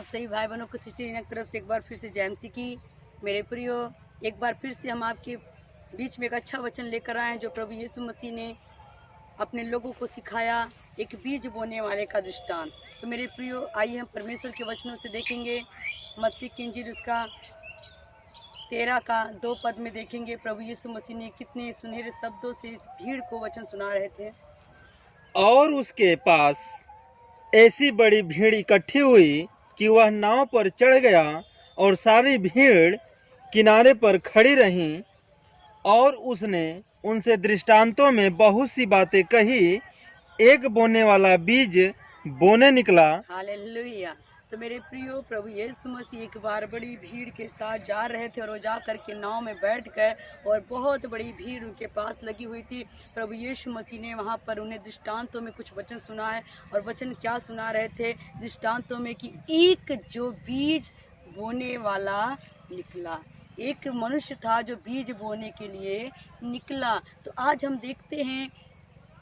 सभी भाई बहनों को सिस्टर की तरफ से एक बार फिर से जय मसीह की। मेरे प्रियो, एक बार फिर से हम आपके बीच में एक अच्छा वचन लेकर आए हैं जो प्रभु यीशु मसीह ने अपने लोगों को सिखाया, एक बीज बोने वाले का दृष्टांत। तो मेरे प्रियो, आइए हम परमेश्वर के वचनों से देखेंगे। मत्ती की इंजील उसका 13 का 2 पद में देखेंगे प्रभु यीशु मसीह ने कितने सुनहरे शब्दों से इस भीड़ को वचन सुना रहे थे। और उसके पास ऐसी बड़ी भीड़ इकट्ठी हुई कि वह नाव पर चढ़ गया और सारी भीड़ किनारे पर खड़ी रही, और उसने उनसे दृष्टांतों में बहुत सी बातें कही। एक बोने वाला बीज बोने निकला। हालेलुया। तो मेरे प्रियो, प्रभु यीशु मसीह एक बार बड़ी भीड़ के साथ जा रहे थे और वो जा कर के नाव में बैठ गए और बहुत बड़ी भीड़ उनके पास लगी हुई थी। प्रभु यीशु मसीह ने वहाँ पर उन्हें दृष्टांतों में कुछ वचन सुनाए। और वचन क्या सुना रहे थे दृष्टांतों में कि एक जो बीज बोने वाला निकला, एक मनुष्य था जो बीज बोने के लिए निकला। तो आज हम देखते हैं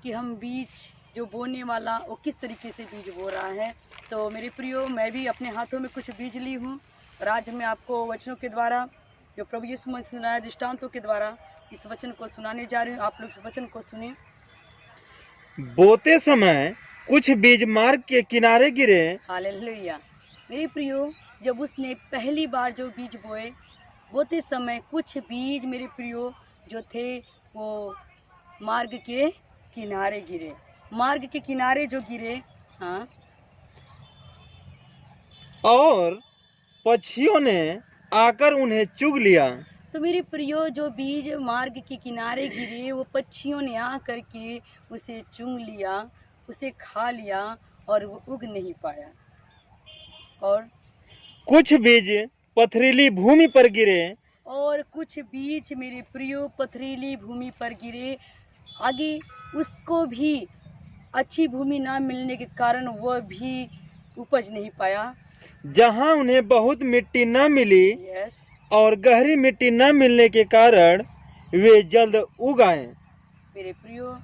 कि हम बीज जो बोने वाला वो किस तरीके से बीज बो रहा है। तो मेरे प्रियो, मैं भी अपने हाथों में कुछ बीज ली हूँ और आज मैं आपको वचनों के द्वारा जो प्रभु यीशु मसीह ने सुनाया दृष्टांतों के द्वारा इस वचन को सुनाने जा रही हूँ। आप लोग इस वचन को सुनिए। बोते समय कुछ बीज मार्ग के किनारे गिरे। हालेलुया। मेरे प्रियो, जब उसने पहली बार जो बीज बोते समय कुछ बीज मेरे प्रियो जो थे वो मार्ग के किनारे गिरे। मार्ग के किनारे जो गिरे, हाँ, और पक्षियों ने आकर उन्हें चुग लिया। तो मेरे प्रियो, जो बीज मार्ग के किनारे गिरे वो पक्षियों ने आकर के उसे चुंग लिया, उसे खा लिया और वो उग नहीं पाया। और कुछ बीज पथरीली भूमि पर गिरे। और कुछ बीज मेरे प्रियो पथरीली भूमि पर गिरे। आगे उसको भी अच्छी भूमि ना मिलने के कारण वह भी उपज नहीं पाया। जहाँ उन्हें बहुत मिट्टी न मिली यस, और गहरी मिट्टी न मिलने के कारण वे जल्द उग आए। मेरे प्रियो,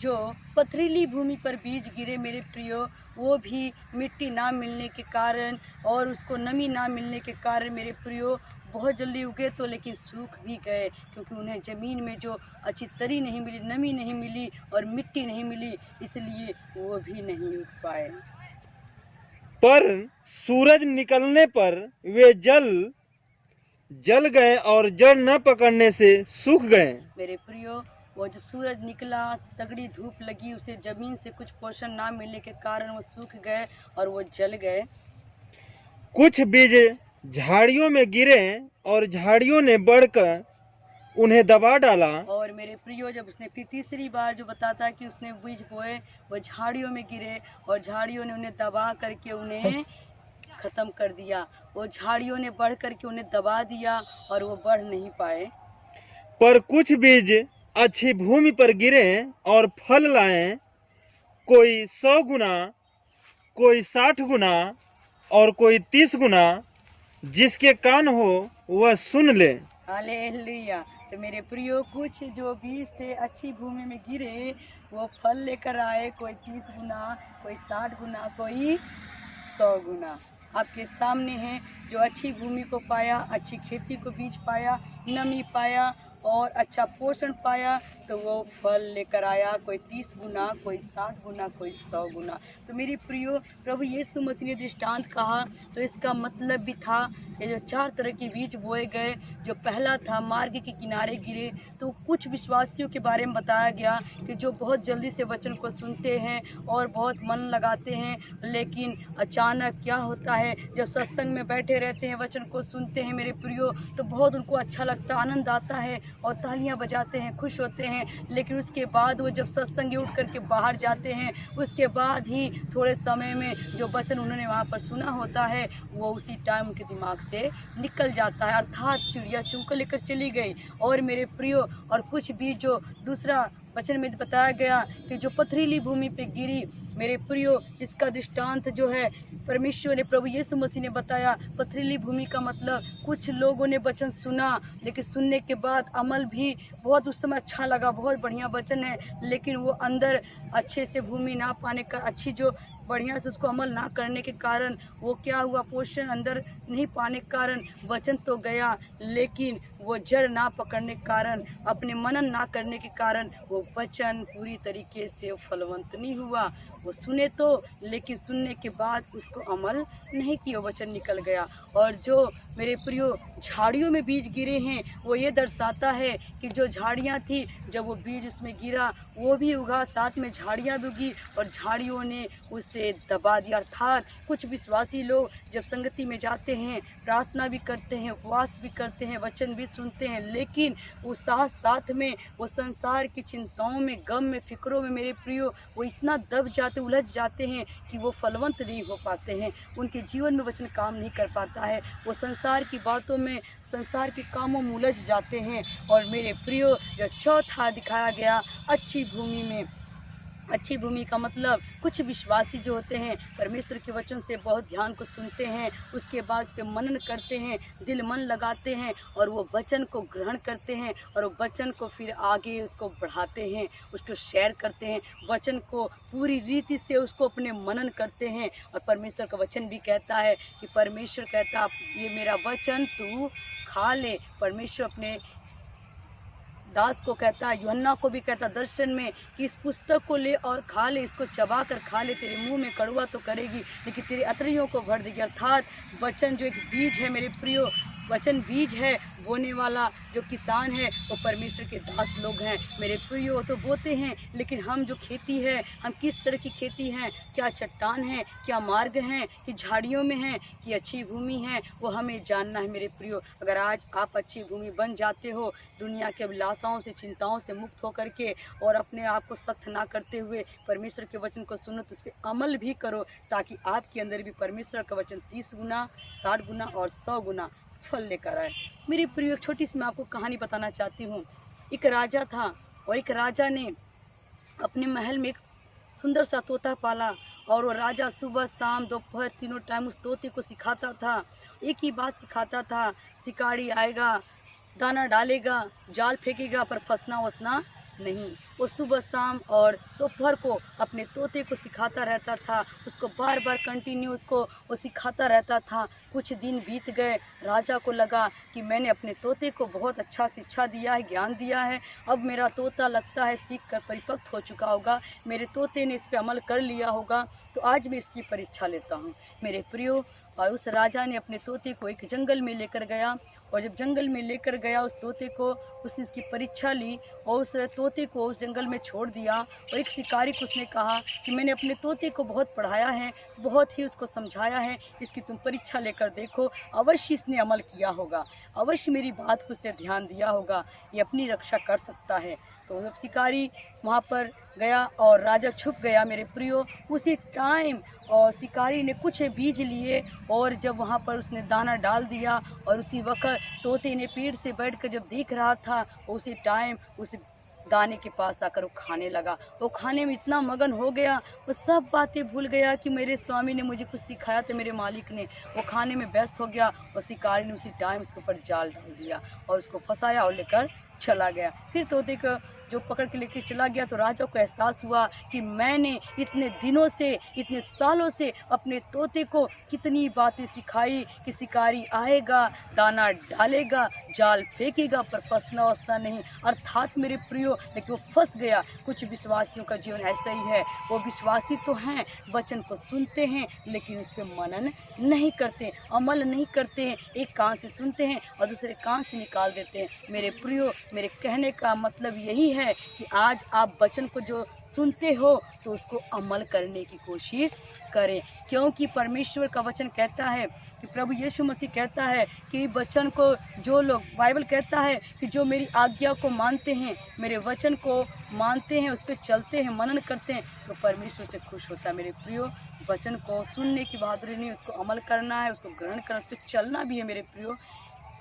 जो पथरीली भूमि पर बीज गिरे मेरे प्रियो, वो भी मिट्टी ना मिलने के कारण और उसको नमी ना मिलने के कारण मेरे प्रियो बहुत जल्दी उगे तो, लेकिन सूख भी गए क्योंकि उन्हें ज़मीन में जो अच्छी तरी नहीं मिली, नमी नहीं मिली और मिट्टी नहीं मिली, इसलिए वो भी नहीं उग पाए। पर सूरज निकलने पर वे जल गए और जड़ न पकड़ने से सूख गए। मेरे प्रियो, वो जब सूरज निकला, तगड़ी धूप लगी, उसे ज़मीन से कुछ पोषण ना मिलने के कारण वो सूख गए और वो जल गए। कुछ बीज झाड़ियों में गिरे और झाड़ियों ने बढ़कर उन्हें दबा डाला। और मेरे प्रियो, जब उसने फिर तीसरी बार जो बताता है कि उसने बीज बोए वो झाड़ियों में गिरे और झाड़ियों ने उन्हें दबा करके उन्हें ख़त्म कर दिया। वो झाड़ियों ने बढ़ करके उन्हें दबा दिया और वो बढ़ नहीं पाए। पर कुछ बीज अच्छी भूमि पर गिरे और फल लाए, कोई 100 गुना, कोई 60 गुना और कोई 30 गुना। जिसके कान हो वह सुन ले। हालेलुया। तो मेरे प्रियो, कुछ जो बीज थे अच्छी भूमि में गिरे वो फल लेकर आए, कोई 30 गुना, कोई 60 गुना, कोई 100 गुना। आपके सामने है जो अच्छी भूमि को पाया, अच्छी खेती को बीज पाया, नमी पाया और अच्छा पोषण पाया, तो वो फल लेकर आया, कोई 30 गुना, कोई 60 गुना, कोई 100 गुना। तो मेरी प्रियो, प्रभु यीशु मसीह ने दृष्टांत कहा तो इसका मतलब भी था ये जो 4 तरह के बीज बोए गए। जो पहला था मार्ग के किनारे गिरे, तो कुछ विश्वासियों के बारे में बताया गया कि जो बहुत जल्दी से वचन को सुनते हैं और बहुत मन लगाते हैं, लेकिन अचानक क्या होता है जब सत्संग में बैठे रहते हैं, वचन को सुनते हैं मेरे प्रियो, तो बहुत उनको अच्छा लगता, आनंद आता है और तालियां बजाते हैं, खुश होते हैं। लेकिन उसके बाद वो जब सत्संग उठ करके बाहर जाते हैं, उसके बाद ही थोड़े समय में जो वचन उन्होंने वहाँ पर सुना होता है वो उसी टाइम उनके दिमाग से निकल जाता है, अर्थात चिड़िया चुग कर लेकर चली गई। और मेरे प्रियो, और कुछ भी जो दूसरा वचन में बताया गया कि जो पथरीली भूमि पे गिरी, मेरे प्रियो, इसका दृष्टांत जो है परमेश्वर ने, प्रभु यीशु मसीह ने बताया। पथरीली भूमि का मतलब कुछ लोगों ने वचन सुना, लेकिन सुनने के बाद अमल भी बहुत उस समय अच्छा लगा, बहुत बढ़िया वचन है, लेकिन वो अंदर अच्छे से भूमि ना पाने का, अच्छी जो बढ़िया से उसको अमल ना करने के कारण वो क्या हुआ, पोषण अंदर नहीं पाने के कारण वचन तो गया, लेकिन वो जड़ ना पकड़ने के कारण, अपने मनन ना करने के कारण वो वचन पूरी तरीके से फलवंत नहीं हुआ। वो सुने तो, लेकिन सुनने के बाद उसको अमल नहीं किया, वचन निकल गया। और जो मेरे प्रियो झाड़ियों में बीज गिरे हैं, वो ये दर्शाता है कि जो झाड़ियाँ थी, जब वो बीज उसमें गिरा वो भी उगा, साथ में झाड़ियाँ भी उगी और झाड़ियों ने उसे दबा दिया। अर्थात कुछ विश्वासी लोग जब संगति में जाते हैं, प्रार्थना भी करते हैं, उपवास भी करते हैं, वचन भी सुनते हैं, लेकिन वो साथ साथ में वो संसार की चिंताओं में, गम में, फिक्रों में मेरे प्रियो वो इतना दब जाते, उलझ जाते हैं कि वो फलवंत नहीं हो पाते हैं। उनके जीवन में वचन काम नहीं कर पाता है। वो संसार की बातों में, संसार के कामों में उलझ जाते हैं। और मेरे प्रियो, जो चौथा दिखाया गया, अच्छी भूमि में, अच्छी भूमि का मतलब कुछ विश्वासी जो होते हैं परमेश्वर के वचन से बहुत ध्यान को सुनते हैं, उसके बाद उस पे मनन करते हैं, दिल मन लगाते हैं और वो वचन को ग्रहण करते हैं और वो वचन को फिर आगे उसको बढ़ाते हैं, उसको शेयर करते हैं, वचन को पूरी रीति से उसको अपने मनन करते हैं। और परमेश्वर का वचन भी कहता है कि परमेश्वर कहता, ये मेरा वचन तू खा ले। परमेश्वर अपने दास को कहता है, यूहन्ना को भी कहता दर्शन में कि इस पुस्तक को ले और खा ले, इसको चबा कर खा ले, तेरे मुंह में कड़वा तो करेगी लेकिन तेरी अतरियों को भर देगी। अर्थात वचन जो एक बीज है मेरे प्रियो, वचन बीज है, बोने वाला जो किसान है वो परमेश्वर के दास लोग हैं मेरे प्रियो। तो बोते हैं, लेकिन हम जो खेती है, हम किस तरह की खेती हैं, क्या चट्टान है, क्या मार्ग हैं, कि झाड़ियों में हैं, कि अच्छी भूमि है, वो हमें जानना है मेरे प्रियो। अगर आज आप अच्छी भूमि बन जाते हो, दुनिया के अभिलाषाओं से, चिंताओं से मुक्त होकर के और अपने आप को सख्त ना करते हुए परमेश्वर के वचन को सुनो, तो उस पर अमल भी करो, ताकि आपके अंदर भी परमेश्वर का वचन 30 गुना, 60 गुना और 100 गुना फल लेकर आए। मेरी प्रिय, एक छोटी सी मैं आपको कहानी बताना चाहती हूँ। एक राजा था और एक राजा ने अपने महल में एक सुंदर सा तोता पाला और वो राजा सुबह शाम दोपहर तीनों टाइम उस तोते को सिखाता था। एक ही बात सिखाता था, शिकारी आएगा, दाना डालेगा, जाल फेंकेगा, पर फंसना वसना नहीं। वो सुबह शाम और दोपहर को अपने तोते को सिखाता रहता था, उसको बार बार कंटिन्यू उसको वो सिखाता रहता था। कुछ दिन बीत गए, राजा को लगा कि मैंने अपने तोते को बहुत अच्छा शिक्षा दिया है, ज्ञान दिया है, अब मेरा तोता लगता है सीख कर परिपक्व हो चुका होगा, मेरे तोते ने इस पर अमल कर लिया होगा, तो आज मैं इसकी परीक्षा लेता हूँ मेरे प्रियो। और उस राजा ने अपने तोते को एक जंगल में लेकर गया और जब जंगल में लेकर गया उस तोते को, उसने उसकी परीक्षा ली और उस तोते को उस जंगल में छोड़ दिया। और एक शिकारी को उसने कहा कि मैंने अपने तोते को बहुत पढ़ाया है, बहुत ही उसको समझाया है, इसकी तुम परीक्षा लेकर देखो, अवश्य इसने अमल किया होगा, अवश्य मेरी बात को उसने ध्यान दिया होगा, ये अपनी रक्षा कर सकता है। तो जब शिकारी वहाँ पर गया और राजा छुप गया मेरे प्रियो, उसी टाइम और शिकारी ने कुछ बीज लिए और जब वहाँ पर उसने दाना डाल दिया और उसी वक्त तोते ने पेड़ से बैठकर जब देख रहा था, उसी टाइम उस दाने के पास आकर वो खाने लगा। वो खाने में इतना मगन हो गया, वो सब बातें भूल गया कि मेरे स्वामी ने मुझे कुछ सिखाया था, मेरे मालिक ने। वो खाने में व्यस्त हो गया और शिकारी ने उसी टाइम उसके ऊपर जाल डाल दिया और उसको फंसाया और लेकर चला गया। फिर तोते को जो पकड़ के लेकर चला गया तो राजा को एहसास हुआ कि मैंने इतने दिनों से, इतने सालों से अपने तोते को कितनी बातें सिखाई कि शिकारी आएगा, दाना डालेगा, जाल फेंकेगा, पर फंसना वसना नहीं। अर्थात मेरे प्रियो, लेकिन वो फंस गया। कुछ विश्वासियों का जीवन ऐसा ही है, वो विश्वासी तो हैं, वचन को सुनते हैं लेकिन उस पर मनन नहीं करते, अमल नहीं करते हैं, एक कान से सुनते हैं और दूसरे कान से निकाल देते हैं। मेरे प्रियो, मेरे कहने का मतलब यही है कि आज आप वचन को जो सुनते हो तो उसको अमल करने की कोशिश करें, क्योंकि परमेश्वर का वचन कहता है कि प्रभु यीशु मसीह कहता है कि वचन को जो लोग, बाइबल कहता है कि जो मेरी आज्ञा को मानते हैं, मेरे वचन को मानते हैं, उस पर चलते हैं, मनन करते हैं, तो परमेश्वर से खुश होता है। मेरे प्रियो, वचन को सुनने की बहादुरी नहीं, उसको अमल करना है, उसको ग्रहण करना, उस पर चलना भी है मेरे प्रियो।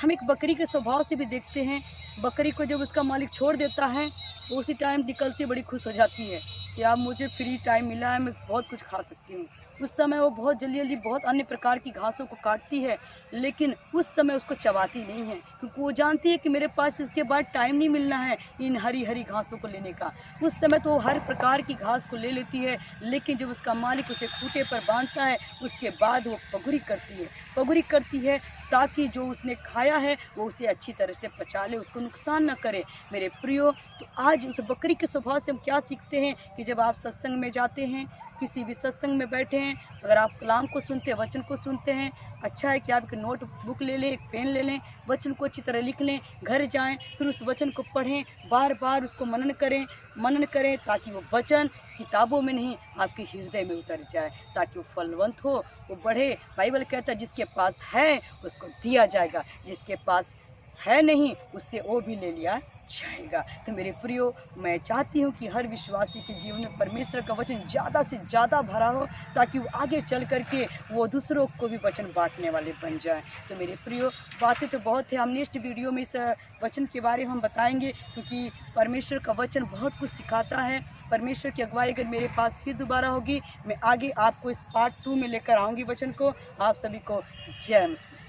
हम एक बकरी के स्वभाव से भी देखते हैं, बकरी को जब उसका मालिक छोड़ देता है उसी टाइम निकलती बड़ी खुश हो जाती है कि अब मुझे फ्री टाइम मिला है, मैं बहुत कुछ खा सकती हूँ। उस समय वो बहुत जल्दी जल्दी बहुत अन्य प्रकार की घासों को काटती है, लेकिन उस समय उसको चबाती नहीं है, क्योंकि वो जानती है कि मेरे पास इसके बाद टाइम नहीं मिलना है इन हरी हरी घासों को लेने का। उस समय तो वो हर प्रकार की घास को ले लेती है, लेकिन जब उसका मालिक उसे खूंटे पर बांधता है उसके बाद वो पगुरी करती है ताकि जो उसने खाया है वो उसे अच्छी तरह से पचा ले, उसको नुकसान ना करे। मेरे प्रियो, तो आज उस बकरी के स्वभाव से हम क्या सीखते हैं कि जब आप सत्संग में जाते हैं, किसी भी सत्संग में बैठे हैं, अगर आप कलाम को सुनते हैं, वचन को सुनते हैं, अच्छा है कि आप एक नोट बुक ले लें, एक पेन ले लें, वचन को अच्छी तरह लिख लें, घर जाएं, फिर उस वचन को पढ़ें, बार बार उसको मनन करें ताकि वो वचन किताबों में नहीं आपके हृदय में उतर जाए, ताकि वो फलवंत हो, वो बढ़े। बाइबल कहता है जिसके पास है उसको दिया जाएगा, जिसके पास है नहीं उससे वो भी ले लिया जाएगा। तो मेरे प्रियो, मैं चाहती हूँ कि हर विश्वासी के जीवन में परमेश्वर का वचन ज़्यादा से ज़्यादा भरा हो, ताकि वो आगे चल करके वो दूसरों को भी वचन बांटने वाले बन जाए। तो मेरे प्रियो, बातें तो बहुत है, हम नेक्स्ट वीडियो में इस वचन के बारे में हम बताएंगे, क्योंकि परमेश्वर का वचन बहुत कुछ सिखाता है। परमेश्वर की अगुवाई अगर मेरे पास फिर दोबारा होगी, मैं आगे आपको इस पार्ट 2 में लेकर आऊँगी वचन को। आप सभी को जय मसीह।